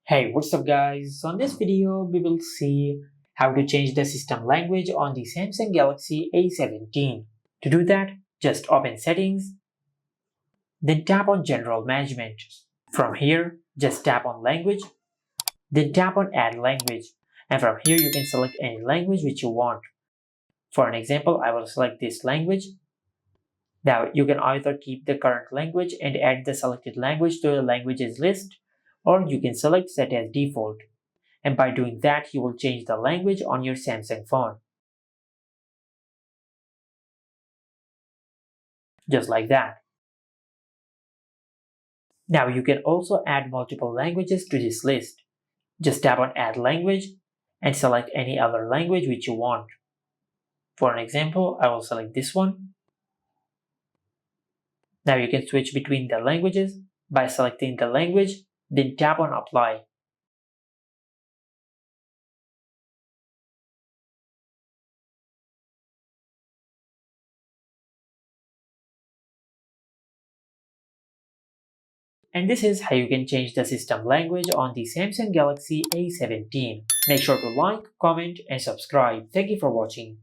Hey, what's up guys? So in this video, we will see how to change the system language on the Samsung Galaxy A17. To do that, just open Settings, then tap on General Management. From here, just tap on Language, then tap on Add Language. And from here, you can select any language which you want. For an example, I will select this language. Now, you can either keep the current language and add the selected language to the languages list, or you can select Set as Default. And by doing that, you will change the language on your Samsung phone. Just like that. Now you can also add multiple languages to this list. Just tap on Add Language and select any other language which you want. For an example, I will select this one. Now you can switch between the languages by selecting the language, then tap on Apply. And this is how you can change the system language on the Samsung Galaxy A17. Make sure to like, comment, and subscribe. Thank you for watching.